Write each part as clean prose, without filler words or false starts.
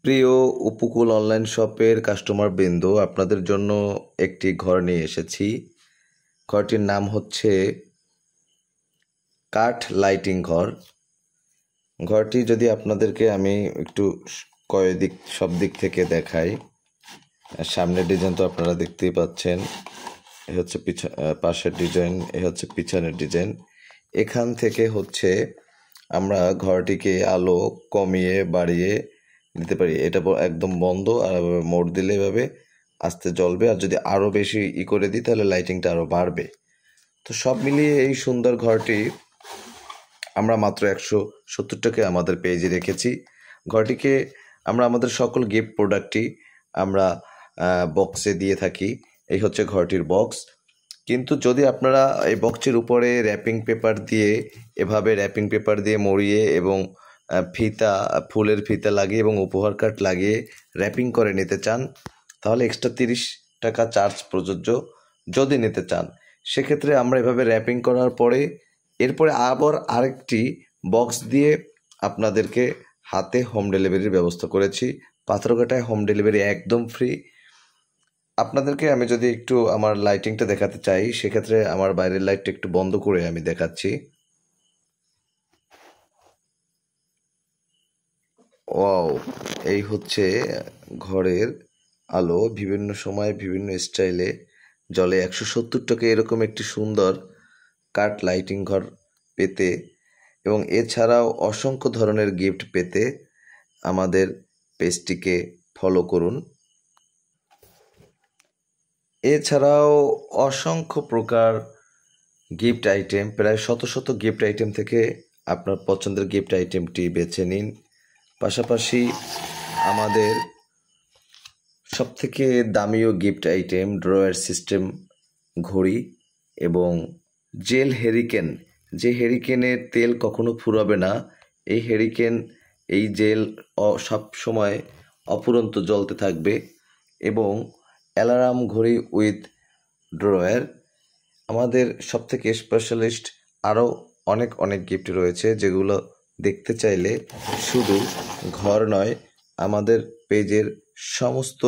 প্রিয় উপকূল অনলাইন শপের কাস্টমার বৃন্দ, আপনাদের জন্য একটি ঘর নিয়ে এসেছি। ঘরটির নাম হচ্ছে কাঠ লাইটিং ঘর। ঘরটি যদি আপনাদেরকে আমি একটু সব দিক থেকে দেখাই। সামনের ডিজাইন তো আপনারা দেখতেই পাচ্ছেন, এ হচ্ছে পাশের ডিজাইন, এ হচ্ছে পিছনের ডিজাইন। এখান থেকে হচ্ছে আমরা ঘরটিকে আলো কমিয়ে বাড়িয়ে দিতে পারি। এটা একদম বন্ধ, আর মোড় দিলে এভাবে আস্তে জ্বলবে, আর যদি আরও বেশি করে দিই তাহলে লাইটিংটা আরও বাড়বে। তো সব মিলিয়ে এই সুন্দর ঘরটি আমরা মাত্র 170 টাকায় আমাদের পেজে রেখেছি। ঘরটিকে আমরা আমাদের সকল গিফট প্রোডাক্টই আমরা বক্সে দিয়ে থাকি। এই হচ্ছে ঘরটির বক্স। কিন্তু যদি আপনারা এই বক্সের উপরে র্যাপিং পেপার দিয়ে, এভাবে র্যাপিং পেপার দিয়ে মরিয়ে এবং ফুলের ফিতা লাগিয়ে এবং উপহার কার্ড লাগিয়ে র্যাপিং করে নিতে চান, তাহলে এক্সট্রা 30 টাকা চার্জ প্রযোজ্য। যদি নিতে চান সেক্ষেত্রে আমরা এভাবে র্যাপিং করার পরে এরপরে আবার আরেকটি বক্স দিয়ে আপনাদেরকে হাতে হোম ডেলিভারির ব্যবস্থা করেছি। পাথরঘাটায় হোম ডেলিভারি একদম ফ্রি। আপনাদেরকে আমি যদি একটু আমার লাইটিংটা দেখাতে চাই, সেক্ষেত্রে আমার বাইরের লাইটটা একটু বন্ধ করে আমি দেখাচ্ছি। ওয়াও, এই হচ্ছে ঘরের আলো। বিভিন্ন সময় বিভিন্ন স্টাইলে জ্বলে। 170 টাকা এরকম একটি সুন্দর কাঠ লাইটিং ঘর পেতে এবং এছাড়াও অসংখ্য ধরনের গিফট পেতে আমাদের পেজটিকে ফলো করুন। এছাড়াও অসংখ্য প্রকার গিফট আইটেম, প্রায় শত শত গিফট আইটেম থেকে আপনার পছন্দের গিফট আইটেমটি বেছে নিন। পাশাপাশি আমাদের সবথেকে দামিও গিফট আইটেম ড্রয়ার সিস্টেম ঘড়ি এবং জেল হেরিকেন, যে হেরিকেনের তেল কখনো ফুরাবে না, এই জেল সব সময় অফুরন্ত জ্বলতে থাকবে, এবং অ্যালার্ম ঘড়ি উইথ ড্রয়ার। আমাদের সবথেকে স্পেশালিস্ট আরও অনেক গিফট রয়েছে, যেগুলো দেখতে চাইলে শুধু ঘর নয়, আমাদের পেজের সমস্ত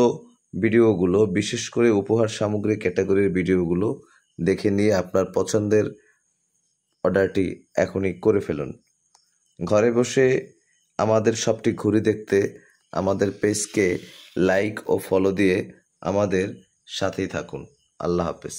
ভিডিওগুলো, বিশেষ করে উপহার সামগ্রী ক্যাটাগরির ভিডিওগুলো দেখে নিয়ে আপনার পছন্দের অর্ডারটি এখনই করে ফেলুন। ঘরে বসে আমাদের সবটি ঘুরে দেখতে আমাদের পেজকে লাইক ও ফলো দিয়ে আমাদের সাথেই থাকুন। আল্লাহ হাফেজ।